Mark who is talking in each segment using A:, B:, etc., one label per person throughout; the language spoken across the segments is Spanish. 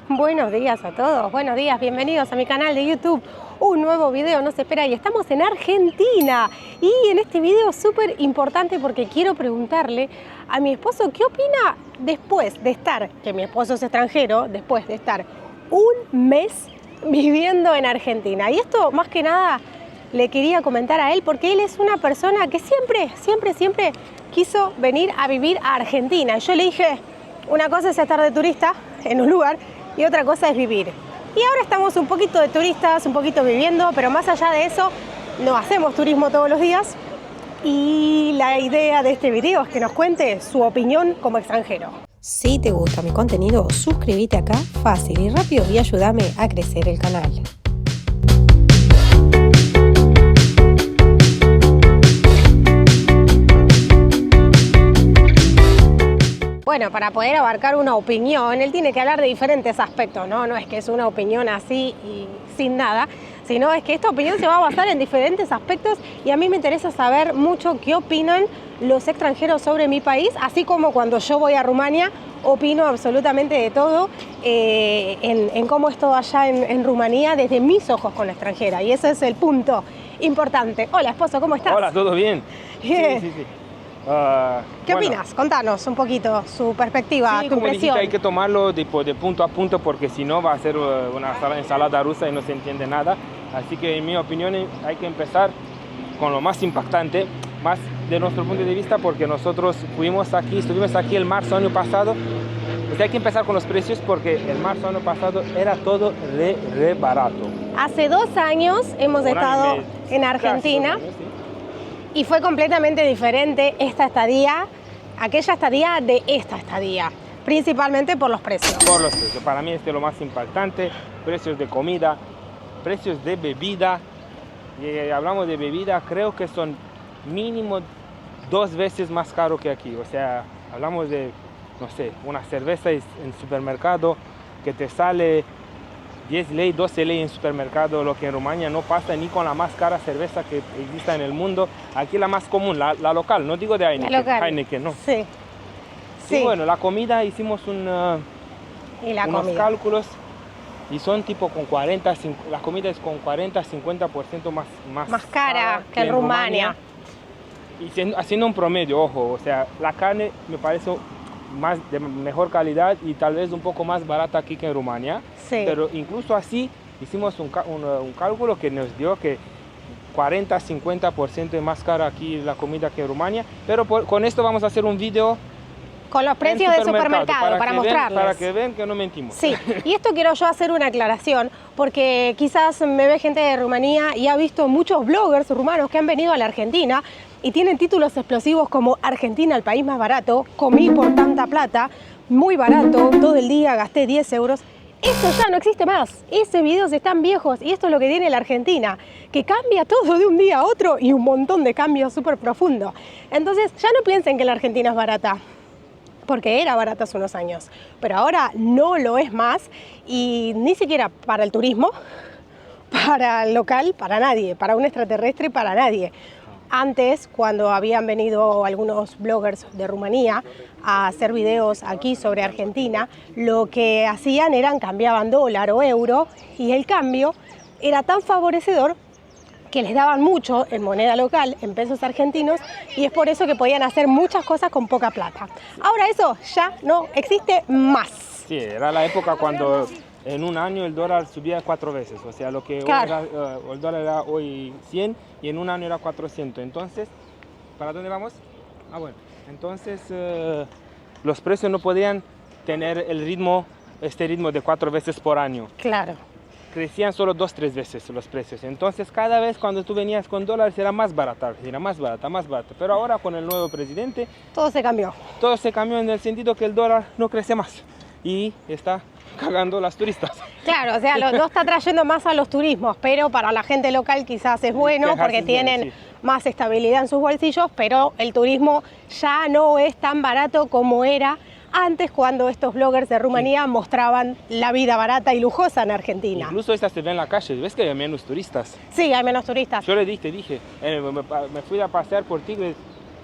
A: Buenos días a todos, buenos días, bienvenidos a mi canal de YouTube. Un nuevo video nos espera y estamos en Argentina. Y en este video es súper importante porque quiero preguntarle a mi esposo qué opina después de estar, que mi esposo es extranjero, después de estar un mes viviendo en Argentina. Y esto más que nada le quería comentar a él porque él es una persona que siempre quiso venir a vivir a Argentina. Y yo le dije, una cosa es estar de turista en un lugar y otra cosa es vivir. Y ahora estamos un poquito de turistas, un poquito viviendo, pero más allá de eso, no hacemos turismo todos los días. Y la idea de este video es que nos cuente su opinión como extranjero. Si te gusta mi contenido, suscríbete acá, fácil y rápido, y ayúdame a crecer el canal. Bueno, para poder abarcar una opinión, él tiene que hablar de diferentes aspectos, ¿no? No es que es una opinión así y sin nada, sino es que esta opinión se va a basar en diferentes aspectos y a mí me interesa saber mucho qué opinan los extranjeros sobre mi país, así como cuando yo voy a Rumania, opino absolutamente de todo en cómo es todo allá en Rumanía desde mis ojos con la extranjera, y ese es el punto importante. Hola, esposo, ¿cómo estás?
B: Hola, ¿todo bien?
A: Bien.
B: Sí.
A: ¿Qué opinas? Contanos un poquito su perspectiva, tu
B: como
A: impresión.
B: dijiste, hay que tomarlo de punto a punto porque si no va a ser una ensalada rusa y no se entiende nada. Así que en mi opinión hay que empezar con lo más impactante, más de nuestro punto de vista, porque nosotros estuvimos aquí el marzo año pasado. Pues hay que empezar con los precios porque el marzo año pasado era todo re barato.
A: Hace 2 años hemos estado en Argentina.
B: Casi 2 años, sí.
A: Y fue completamente diferente esta estadía, aquella estadía de esta estadía, principalmente por los precios.
B: Por los precios, para mí este es lo más impactante, precios de comida, precios de bebida. Y hablamos de bebida, creo que son mínimo 2 veces más caro que aquí. O sea, hablamos de, no sé, una cerveza en supermercado que te sale 10 ley, 12 ley en supermercado, lo que en Rumania no pasa ni con la más cara cerveza que exista en el mundo. Aquí la más común, la local, no digo de Heineken, no.
A: Sí.
B: Sí, bueno, la comida hicimos unos cálculos y son tipo con 40, la comida es con 40-50% más
A: cara que en Rumania.
B: Y haciendo un promedio, ojo, o sea, la carne me parece de mejor calidad y tal vez un poco más barata aquí que en Rumania.
A: Sí.
B: Pero incluso así hicimos un cálculo que nos dio que 40-50% es más cara aquí la comida que en Rumania. Pero con esto vamos a hacer un video
A: con los precios del supermercado para mostrarles.
B: Para que vean que no mentimos.
A: Sí, y esto quiero yo hacer una aclaración, porque quizás me ve gente de Rumanía y ha visto muchos bloggers rumanos que han venido a la Argentina y tienen títulos explosivos como Argentina, el país más barato, comí por tanta plata, muy barato, todo el día gasté 10 euros. Eso ya no existe más, esos videos están viejos y esto es lo que tiene la Argentina, que cambia todo de un día a otro y un montón de cambios súper profundos. Entonces ya no piensen que la Argentina es barata, porque era barata hace unos años, pero ahora no lo es más y ni siquiera para el turismo, para el local, para nadie, para un extraterrestre, para nadie. Antes, cuando habían venido algunos bloggers de Rumanía a hacer videos aquí sobre Argentina, lo que hacían era cambiaban dólar o euro y el cambio era tan favorecedor que les daban mucho en moneda local, en pesos argentinos, y es por eso que podían hacer muchas cosas con poca plata. Ahora eso ya no existe más.
B: Sí, era la época cuando en un año el dólar subía 4 veces, o sea, lo que
A: claro.
B: el dólar era hoy 100 y en un año era 400. Entonces, ¿para dónde vamos? Bueno, entonces los precios no podían tener este ritmo de 4 veces por año.
A: Claro.
B: Crecían solo 2-3 veces los precios. Entonces, cada vez cuando tú venías con dólares era más barata. Pero ahora con el nuevo presidente
A: todo se cambió.
B: Todo se cambió en el sentido que el dólar no crece más y está cagando a las turistas.
A: Claro, o sea, no está trayendo más a los turismos, pero para la gente local quizás es bueno porque tienen más estabilidad en sus bolsillos, pero el turismo ya no es tan barato como era antes, cuando estos bloggers de Rumanía mostraban la vida barata y lujosa en Argentina.
B: Incluso esta se ve en la calle, ¿ves que hay menos turistas?
A: Sí, hay menos turistas.
B: Yo te dije, me fui a pasear por Tigre,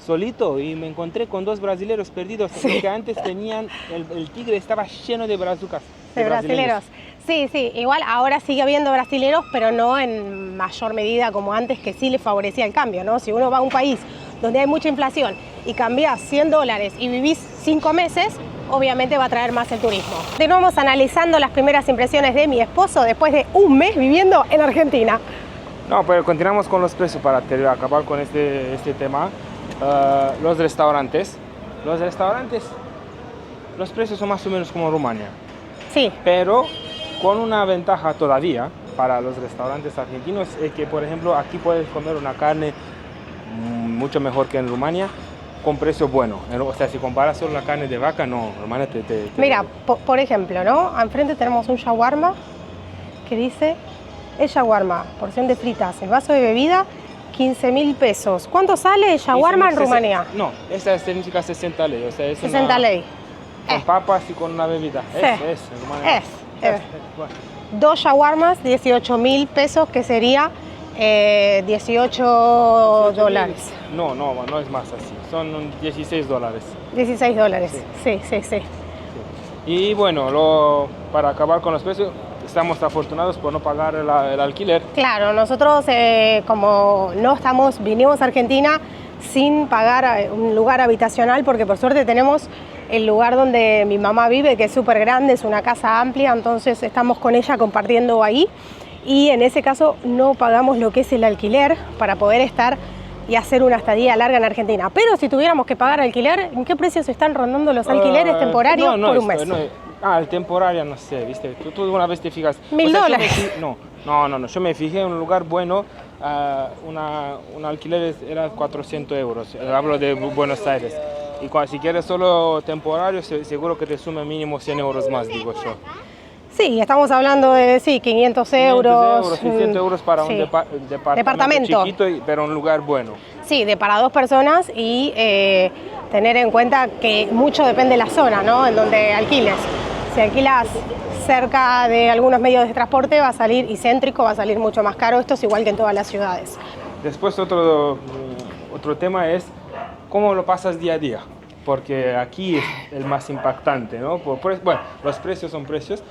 B: solito y me encontré con dos brasileros perdidos,
A: Sí.
B: que antes tenían, el Tigre estaba lleno de brazucas.
A: De brasileros. Sí, sí, igual ahora sigue habiendo brasileros, pero no en mayor medida como antes, que sí les favorecía el cambio, ¿no? Si uno va a un país donde hay mucha inflación y cambiás $100 y vivís 5 meses, obviamente va a traer más el turismo. Continuamos analizando las primeras impresiones de mi esposo después de un mes viviendo en Argentina.
B: No, pero continuamos con los precios para acabar con este tema. Los restaurantes, los precios son más o menos como Rumania,
A: Sí,
B: pero con una ventaja todavía para los restaurantes argentinos es que, por ejemplo, aquí puedes comer una carne mucho mejor que en Rumania con precio bueno. O sea, si comparas solo la carne de vaca, no, Rumania
A: mira, por ejemplo, ¿no? Enfrente tenemos un shawarma que dice, el shawarma, porción de fritas, el vaso de bebida, 15.000 pesos. ¿Cuánto sale el shawarma en Rumania?
B: No, esta significa 60 ley, o sea, es
A: 60 ley.
B: con papas y con una bebida.
A: Sí.
B: En Rumania. Bueno.
A: 2 shawarmas, 18.000 pesos, que sería 18 dólares.
B: No es más así, son $16.
A: 16 dólares, sí.
B: Y bueno, para acabar con los precios, estamos afortunados por no pagar el alquiler.
A: Claro, nosotros como no vinimos a Argentina sin pagar un lugar habitacional, porque por suerte tenemos el lugar donde mi mamá vive, que es súper grande, es una casa amplia, entonces estamos con ella compartiendo ahí, y en ese caso no pagamos lo que es el alquiler para poder estar y hacer una estadía larga en Argentina. Pero si tuviéramos que pagar alquiler, ¿en qué precios están rondando los alquileres temporarios por un mes?
B: El temporario no sé, ¿viste? Tú una vez te fijas.
A: $1.000.
B: No, yo me fijé en un lugar bueno, un alquiler era 400 euros, hablo de Buenos Aires. Y si quieres solo temporario, seguro que te sume mínimo 100 euros más, digo yo.
A: Sí, estamos hablando de 500 euros.
B: 600 euros para un departamento chiquito, pero un lugar bueno.
A: Sí, para 2 personas y tener en cuenta que mucho depende de la zona, ¿no? En donde alquiles. Si alquilas cerca de algunos medios de transporte va a salir, y céntrico, va a salir mucho más caro. Esto es igual que en todas las ciudades.
B: Después otro tema es cómo lo pasas día a día, porque aquí es el más impactante, ¿no? Bueno, los precios son precios,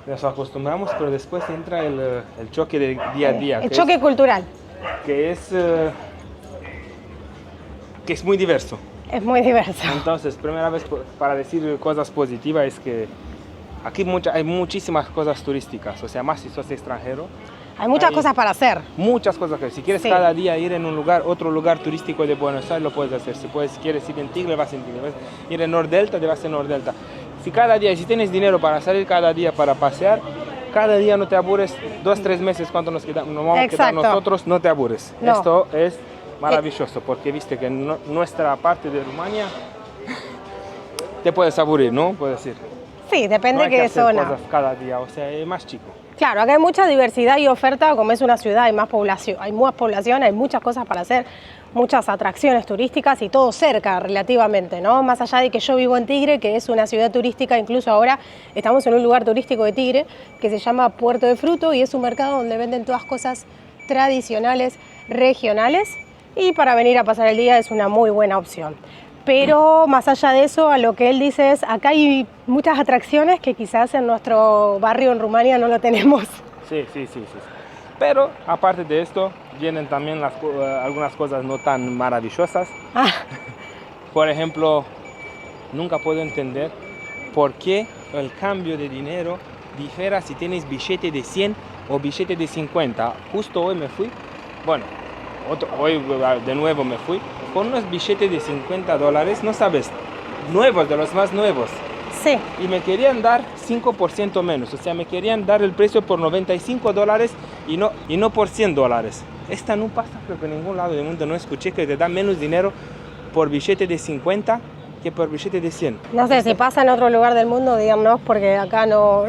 B: nos acostumbramos, pero después entra el choque de día a día.
A: El choque cultural.
B: Que es muy diverso.
A: Es muy diverso.
B: Entonces, primera vez para decir cosas positivas es que aquí hay muchísimas cosas turísticas, o sea, más si sos extranjero.
A: Hay muchas cosas para hacer.
B: Muchas cosas que si quieres cada día ir en otro lugar turístico de Buenos Aires, lo puedes hacer. Si quieres ir en Tigre, vas en Tigre. Ir en Nordelta, te vas en Nordelta. Si tienes dinero para salir cada día para pasear, cada día no te aburres. 2-3 meses, ¿cuánto nos vamos a quedar nosotros? No te aburres. No. Esto es maravilloso, porque viste que en nuestra parte de Rumania te puedes aburrir, ¿no? Puedes decir.
A: Sí, depende de qué zona.
B: Cosas cada día, o sea, es más chico.
A: Claro, acá hay mucha diversidad y oferta, como es una ciudad, hay más población, hay muchas cosas para hacer, muchas atracciones turísticas y todo cerca relativamente, ¿no? Más allá de que yo vivo en Tigre, que es una ciudad turística, incluso ahora estamos en un lugar turístico de Tigre que se llama Puerto de Fruto, y es un mercado donde venden todas cosas tradicionales, regionales, y para venir a pasar el día es una muy buena opción. Pero más allá de eso, a lo que él dice es, acá hay muchas atracciones que quizás en nuestro barrio en Rumania no lo tenemos.
B: Sí. Pero aparte de esto, vienen también algunas cosas no tan maravillosas. Por ejemplo, nunca puedo entender por qué el cambio de dinero difiere si tienes billete de 100 o billete de 50. Justo hoy me fui, hoy de nuevo me fui con unos billetes de $50, no sabes, nuevos, de los más nuevos.
A: Sí.
B: Y me querían dar 5% menos, o sea, me querían dar el precio por $95 y no por $100. Esta no pasa, creo que en ningún lado del mundo no escuché que te dan menos dinero por billete de 50 que por billete de 100.
A: No sé, si pasa en otro lugar del mundo, díganos, porque acá no.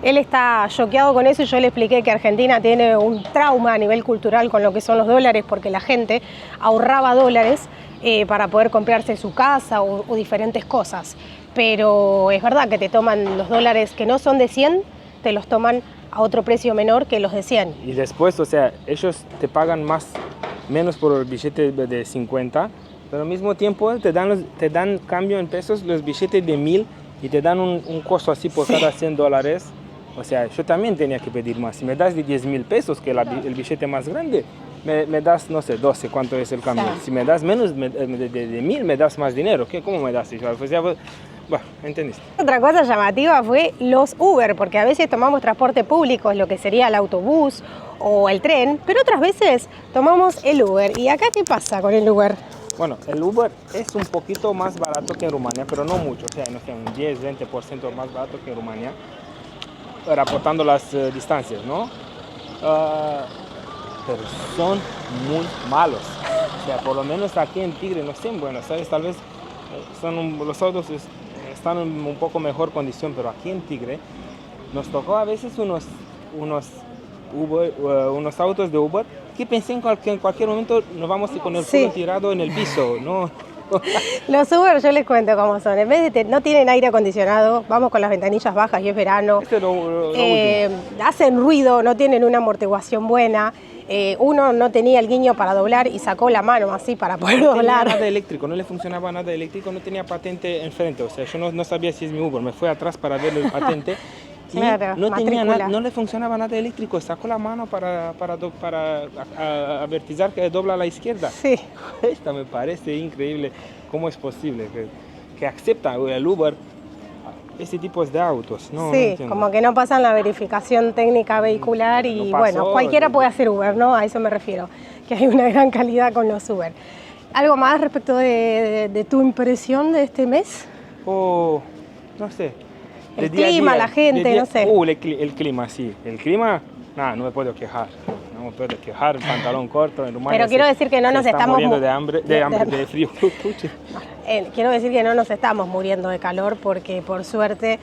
A: Él está choqueado con eso, y yo le expliqué que Argentina tiene un trauma a nivel cultural con lo que son los dólares, porque la gente ahorraba dólares para poder comprarse su casa o diferentes cosas. Pero es verdad que te toman los dólares que no son de 100, te los toman a otro precio menor que los de 100.
B: Y después, o sea, ellos te pagan menos por el billete de 50, pero al mismo tiempo te dan cambio en pesos los billetes de 1000 y te dan un costo así por cada $100. O sea, yo también tenía que pedir más. Si me das de 10.000 pesos, que es el billete más grande, me das, no sé, 12, ¿cuánto es el cambio?
A: Claro.
B: Si me das menos de 1000, me das más dinero. ¿Cómo me das? O sea, bueno, ¿entendiste?
A: Otra cosa llamativa fue los Uber, porque a veces tomamos transporte público, lo que sería el autobús o el tren, pero otras veces tomamos el Uber. ¿Y acá qué pasa con el Uber?
B: Bueno, el Uber es un poquito más barato que en Rumania, pero no mucho, o sea, no sé, un 10-20% más barato que en Rumania, reportando las distancias, ¿no? Pero son muy malos. O sea, por lo menos aquí en Tigre, no sé, en Buenos Aires tal vez los autos están en un poco mejor condición, pero aquí en Tigre nos tocó a veces unos autos de Uber que pensé que en cualquier momento nos vamos con el culo tirado en el piso, ¿no?
A: Los Uber, yo les cuento cómo son. En vez de no tienen aire acondicionado, vamos con las ventanillas bajas y es verano.
B: Esto es lo
A: Hacen ruido, no tienen una amortiguación buena. Uno no tenía el guiño para doblar y sacó la mano así para poder
B: no
A: doblar.
B: tenía nada eléctrico, no le funcionaba nada eléctrico, no tenía patente enfrente. O sea, yo no sabía si es mi Uber. Me fui atrás para ver el patente. Y
A: claro,
B: no tenía nada, no le funcionaba nada eléctrico, sacó la mano para avertizar que dobla a la izquierda.
A: Sí.
B: Esta me parece increíble, cómo es posible que acepta el Uber ese tipo de autos. No,
A: Sí,
B: no
A: como que no pasan la verificación técnica vehicular y
B: No pasó,
A: bueno, cualquiera puede hacer Uber, ¿no? A eso me refiero, que hay una gran calidad con los Uber. ¿Algo más respecto de tu impresión de este mes?
B: no sé.
A: El clima, la gente, no sé.
B: El clima, sí. El clima, nada, no me puedo quejar. No me puedo quejar, pantalón corto en Rumania.
A: Pero quiero decir que no nos estamos
B: muriendo de frío.
A: Quiero decir que no nos estamos muriendo de calor porque por suerte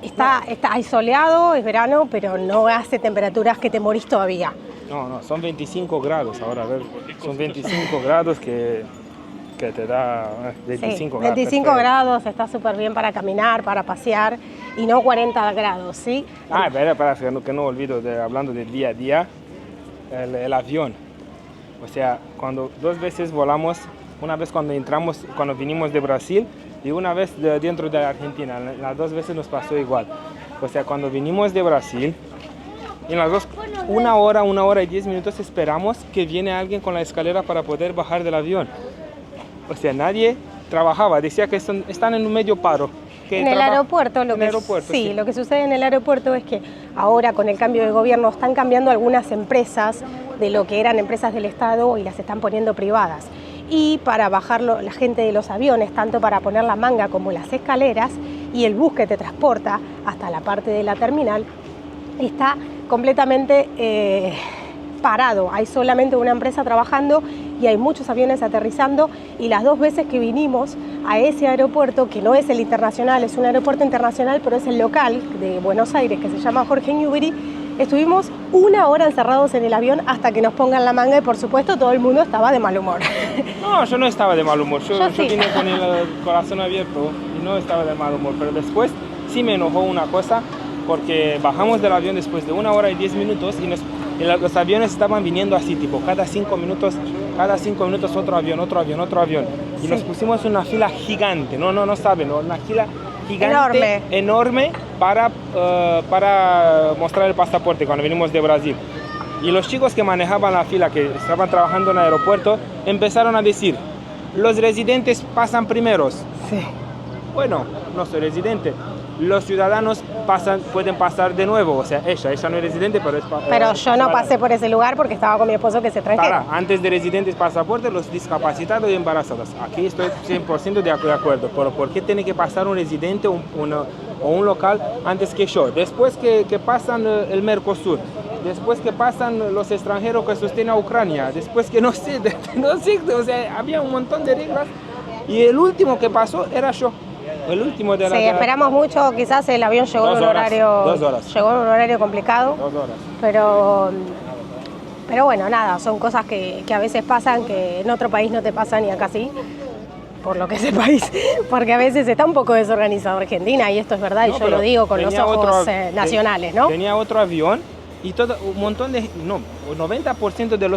A: está soleado, es verano, pero no hace temperaturas que te morís todavía.
B: No, son 25 grados ahora, a ver, son 25 grados que te da 25 grados.
A: 25 grados está súper bien para caminar, para pasear y no 40 grados, ¿sí?
B: Espera, que no olvido, hablando del día a día, el avión. O sea, dos veces volamos, una vez cuando vinimos de Brasil y una vez dentro de Argentina. Las dos veces nos pasó igual. O sea, cuando vinimos de Brasil, en las dos, una hora y 10 minutos esperamos que viene alguien con la escalera para poder bajar del avión. O sea, nadie trabajaba, decía que están en un medio paro.
A: En el aeropuerto, lo que sucede en el aeropuerto es que ahora con el cambio de gobierno están cambiando algunas empresas de lo que eran empresas del Estado y las están poniendo privadas. Y para bajar la gente de los aviones, tanto para poner la manga como las escaleras y el bus que te transporta hasta la parte de la terminal, está completamente parado. Hay solamente una empresa trabajando y hay muchos aviones aterrizando y las dos veces que vinimos a ese aeropuerto, que no es el internacional, es un aeropuerto internacional, pero es el local de Buenos Aires que se llama Jorge Newbery, estuvimos una hora encerrados en el avión hasta que nos pongan la manga y por supuesto todo el mundo estaba de mal humor.
B: No, yo no estaba de mal humor, yo
A: sí.
B: vine con el corazón abierto y no estaba de mal humor, pero después sí me enojó una cosa porque bajamos del avión después de 1 hora y 10 minutos y los aviones estaban viniendo así, tipo, cada 5 minutos otro avión. Y nos pusimos en una fila gigante, no saben, una fila gigante, enorme para mostrar el pasaporte cuando venimos de Brasil. Y los chicos que manejaban la fila, que estaban trabajando en el aeropuerto, empezaron a decir, los residentes pasan primeros.
A: Sí.
B: Bueno, no soy residente. Los ciudadanos pueden pasar de nuevo, o sea, ella no es residente, pero es
A: Pero yo no pasé por ese lugar porque estaba con mi esposo que es extranjero.
B: Antes de residentes pasaporte, los discapacitados y embarazadas. Aquí estoy 100% de acuerdo, pero ¿por qué tiene que pasar un residente o un local antes que yo? Después que pasan el Mercosur, después que pasan los extranjeros que sostienen a Ucrania, después que no sé, o sea, había un montón de reglas y el último que pasó era yo. El último de la...
A: Sí, esperamos mucho, quizás el avión llegó en un horario...
B: 2 horas.
A: Llegó en un horario complicado.
B: 2 horas.
A: Pero bueno, nada, son cosas que a veces pasan, que en otro país no te pasan y acá sí, por lo que es el país, porque a veces está un poco desorganizado Argentina y esto es verdad y yo lo digo con los ojos nacionales, ¿no?
B: Tenía otro avión y un montón de... No, 90% de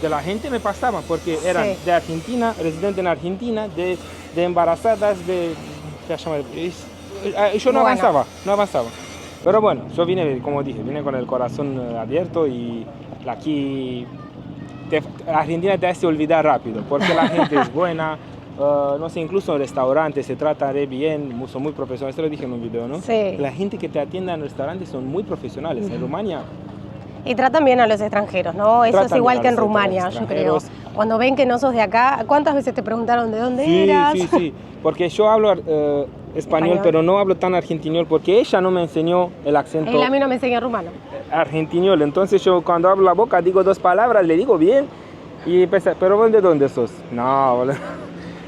B: de la gente me pasaba, porque eran
A: Sí.
B: de Argentina, residentes en Argentina, de embarazadas, yo no
A: Bueno.
B: avanzaba, no avanzaba. Pero bueno, yo vine, como dije, vine con el corazón abierto y aquí Argentina te hace olvidar rápido, porque la gente es buena, no sé, incluso en restaurantes se trata re bien, son muy profesionales, esto lo dije en un video, ¿no?
A: Sí.
B: La gente que te atiende en restaurantes son muy profesionales. En Rumania
A: Y tratan bien a los extranjeros, ¿no? Eso es
B: Tratan
A: igual
B: bien
A: que
B: a
A: en
B: los
A: Rumania, yo creo.
B: extranjeros.
A: Cuando ven que no sos de acá, ¿cuántas veces te preguntaron de dónde
B: sí,
A: eras?
B: sí, porque yo hablo español, pero no hablo tan argentiniol, porque ella no me enseñó el acento
A: Él a mí no me enseñó rumano.
B: argentiniol. Entonces yo cuando hablo la boca digo dos palabras, le digo bien, y empieza, pero vos de dónde sos? No, boludo.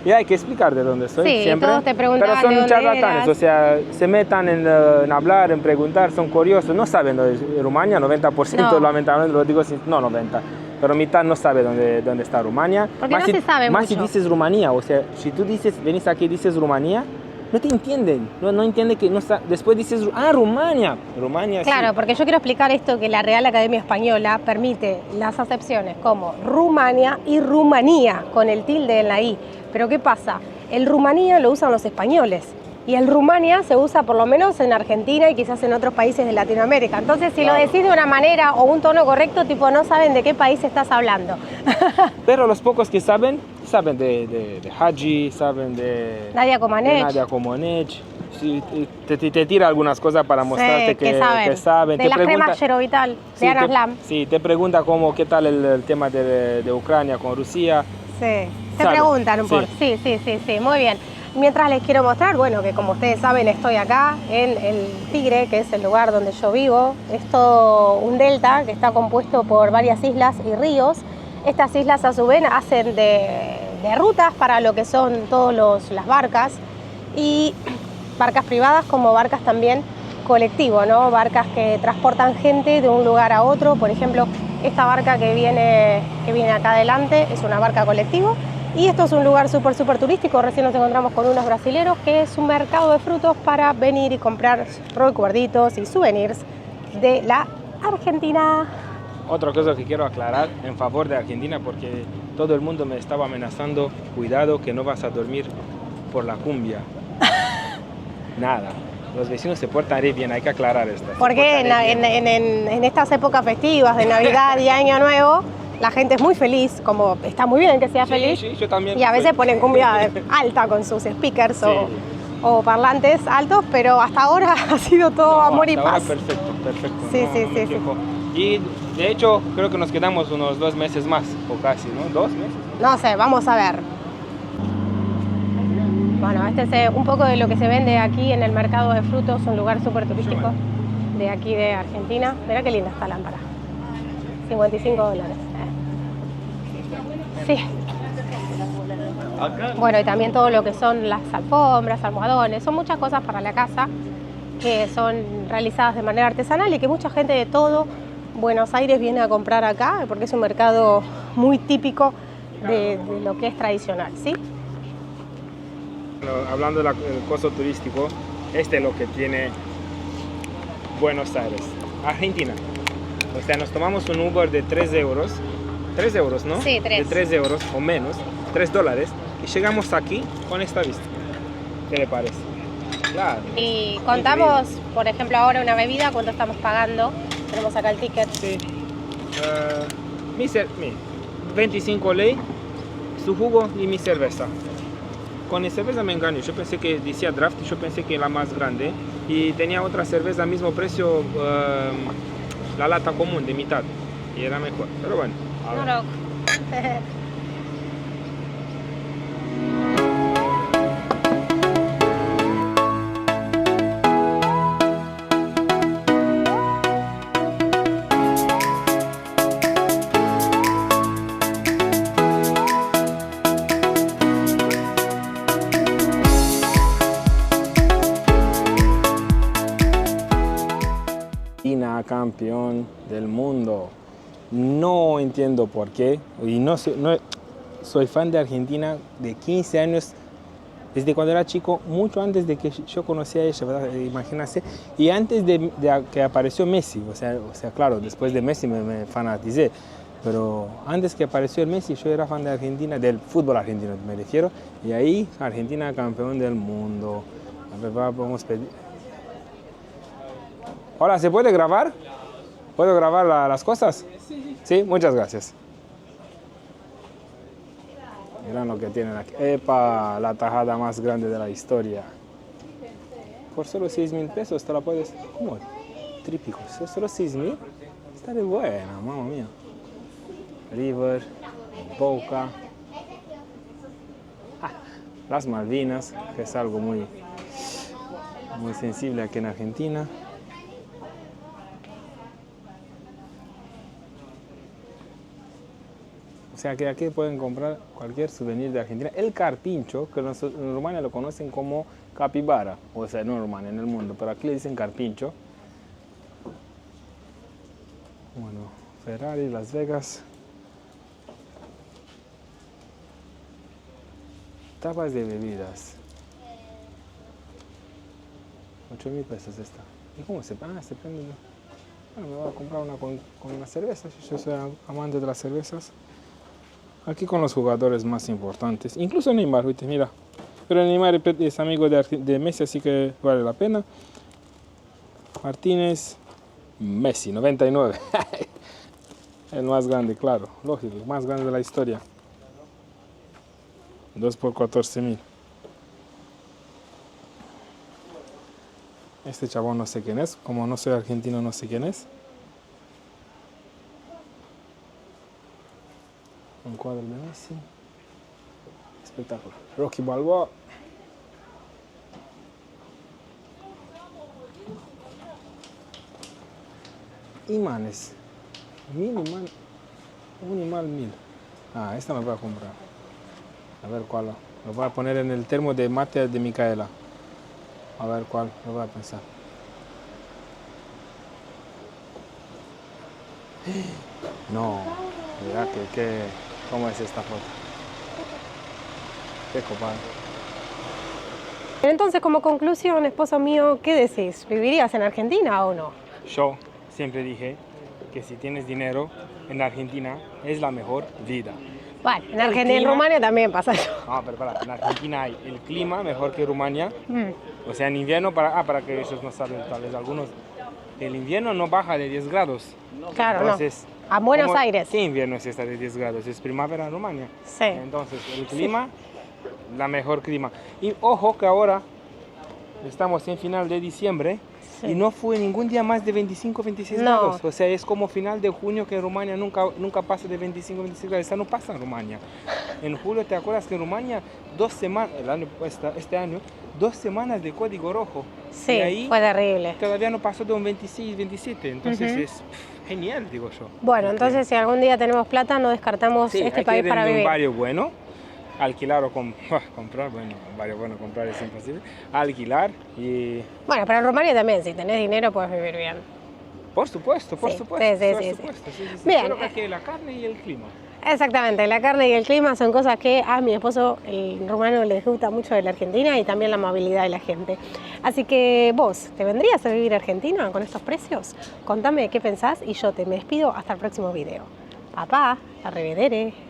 B: Y hay que explicar de dónde soy
A: Sí,
B: siempre.
A: todos te preguntaban
B: pero son
A: de dónde
B: charlatanes,
A: eras.
B: o sea, se metan en hablar, en preguntar, son curiosos, no saben dónde es Rumania, 90%
A: No.
B: lamentablemente lo digo, no 90, pero mitad no sabe dónde está Rumania.
A: Porque no se sabe
B: más
A: mucho.
B: si dices Rumanía, o sea, si tú dices, venís aquí y dices Rumanía, no te entienden, no entienden que no está, después dices, Rumania, Rumania
A: Claro,
B: sí.
A: porque yo quiero explicar esto, que la Real Academia Española permite las acepciones como Rumania y Rumanía, con el tilde en la I. Pero ¿qué pasa? El Rumanía lo usan los españoles y el Rumania se usa por lo menos en Argentina y quizás en otros países de Latinoamérica. Entonces, si
B: Claro.
A: lo decís de una manera o un tono correcto, tipo no saben de qué país estás hablando.
B: Pero los pocos que saben de Hadji, saben de
A: Nadia Comaneci.
B: Nadia Comaneci. Sí, te tira algunas cosas para mostrarte
A: Sí,
B: que
A: saben.
B: saben.
A: De
B: Te
A: las cremas Yerovital,
B: sí,
A: de Ana Slam.
B: sí, te pregunta qué tal el tema de Ucrania con Rusia.
A: Sí, te
B: Sabe.
A: preguntan un
B: Sí.
A: poco. Sí, muy bien. Mientras les quiero mostrar, bueno, que como ustedes saben estoy acá en el Tigre, que es el lugar donde yo vivo. Es todo un delta que está compuesto por varias islas y ríos. Estas islas a su vez hacen de rutas para lo que son todas las barcas, y barcas privadas como barcas también colectivo, ¿no? Barcas que transportan gente de un lugar a otro. Por ejemplo, esta barca que viene acá adelante es una barca colectivo. Y esto es un lugar súper turístico. Recién nos encontramos con unos brasileros, que es un mercado de frutos para venir y comprar recuerditos y souvenirs de la Argentina.
B: Otra cosa que quiero aclarar en favor de Argentina, porque todo el mundo me estaba amenazando, cuidado que no vas a dormir por la cumbia. Nada, los vecinos se portan re bien, hay que aclarar esto.
A: Porque en estas épocas festivas de Navidad y Año Nuevo, la gente es muy feliz, como está muy bien que sea feliz.
B: Sí, yo también.
A: Y a veces ponen cumbia alta con sus speakers
B: Sí.
A: o parlantes altos, pero hasta ahora ha sido todo amor y
B: hasta ahora
A: paz.
B: perfecto.
A: Sí,
B: no me quejo. Y de hecho, creo que nos quedamos unos 2 meses más, o casi, ¿no? 2 meses.
A: No sé, vamos a ver. Bueno, este es un poco de lo que se vende aquí en el mercado de frutos, un lugar súper turístico de aquí de Argentina. Mirá qué linda esta lámpara. $55. Sí. Bueno, y también todo lo que son las alfombras, almohadones, son muchas cosas para la casa que son realizadas de manera artesanal y que mucha gente de todo Buenos Aires viene a comprar acá, porque es un mercado muy típico de lo que es tradicional, ¿sí?
B: Bueno, hablando del costo turístico, este es lo que tiene Buenos Aires, Argentina. O sea, nos tomamos un Uber de 3 euros, 3 euros, ¿no?
A: Sí, 3.
B: De 3 euros o menos, $3, y llegamos aquí con esta vista. ¿Qué le parece? Claro.
A: Y contamos, por ejemplo, ahora una bebida, ¿cuánto estamos pagando? Tenemos acá el ticket.
B: Sí. 25 ley, su jugo y mi cerveza. Con la cerveza me engaño, yo pensé que decía draft, yo pensé que era más grande y tenía otra cerveza al mismo precio, la lata común de mitad, y era mejor, pero bueno. A ver.
A: No.
B: Argentina campeón del mundo. No entiendo por qué. Y soy fan de Argentina de 15 años, desde cuando era chico, mucho antes de que yo conocía a ella, ¿verdad? Imagínense. Y antes de que apareció Messi. O sea, claro, después de Messi me fanaticé. Pero antes que apareció el Messi, yo era fan de Argentina, del fútbol argentino me refiero, y ahí Argentina campeón del mundo. A ver, vamos a pedir. Hola, ¿se puede grabar? ¿Puedo grabar las cosas? Sí, muchas gracias. Miren lo que tienen aquí. ¡Epa! La tajada más grande de la historia. Por solo 6.000 pesos te la puedes... ¿Cómo? Trípicos. ¿Solo 6.000? Está de buena, mamma mía. River, Boca. Las Malvinas, que es algo muy sensible aquí en Argentina. O sea que aquí pueden comprar cualquier souvenir de Argentina. El carpincho, que en Rumania lo conocen como capibara, o sea, no en Rumania, en el mundo, pero aquí le dicen carpincho. Bueno, Ferrari, Las Vegas. Tapas de bebidas. 8.000 pesos esta. ¿Y cómo se paga? Se prende. Bueno, me voy a comprar una con una cerveza. Yo soy amante de las cervezas. Aquí con los jugadores más importantes. Incluso Neymar, ¿viste? Mira. Pero Neymar es amigo de Messi, así que vale la pena. Martínez, Messi, 99. El más grande, claro. Lógico, el más grande de la historia. 2 por 14.000. Este chabón no sé quién es. Como no soy argentino, no sé quién es. Un cuadro de Messi. Espectacular. Rocky Balboa. Imanes. 1000 imanes. Un imán 1000. Ah, esta me voy a comprar. A ver cuál. Lo voy a poner en el termo de mate de Micaela. A ver cuál. Lo voy a pensar. No. Mira cómo es esta foto. Qué copado.
A: Entonces, como conclusión, esposo mío, ¿qué decís? ¿Vivirías en Argentina o no?
B: Yo siempre dije que si tienes dinero en Argentina es la mejor vida.
A: Bueno, en Argentina, en Rumania también pasa eso.
B: No, pero en Argentina hay el clima mejor que Rumania. O sea, en invierno, para que ellos no saben, tal vez algunos, el invierno no baja de 10 grados.
A: Claro,
B: entonces,
A: no. A Buenos Aires.
B: ¿Qué invierno es esta de 10 grados? Es primavera en Rumania.
A: Sí.
B: Entonces, el clima, la mejor clima. Y ojo que ahora estamos en final de diciembre. Sí. Y no fue ningún día más de 25, 26 grados. O sea, es como final de junio, que en Rumania nunca pasa de 25, 26 grados. Esta no pasa en Rumania. En julio, ¿te acuerdas que en Rumania 2 semanas, este año, 2 semanas de código rojo?
A: Sí,
B: y ahí
A: fue terrible.
B: Todavía no pasó de un 26, 27. Entonces es genial, digo yo.
A: Bueno, entonces si algún día tenemos plata, no descartamos este país para vivir.
B: Un barrio bueno. Alquilar o comprar, bueno, varios bueno, comprar es imposible. Alquilar y...
A: Bueno, pero en Rumania también, si tenés dinero, puedes vivir bien.
B: Por supuesto, por supuesto. Sí.
A: Bien.
B: Pero es que la carne y el clima.
A: Exactamente, la carne y el clima son cosas que a mi esposo, el rumano, les gusta mucho de la Argentina y también la amabilidad de la gente. Así que vos, ¿te vendrías a vivir a Argentina con estos precios? Contame qué pensás y yo me despido hasta el próximo video. Papá, arrivederci.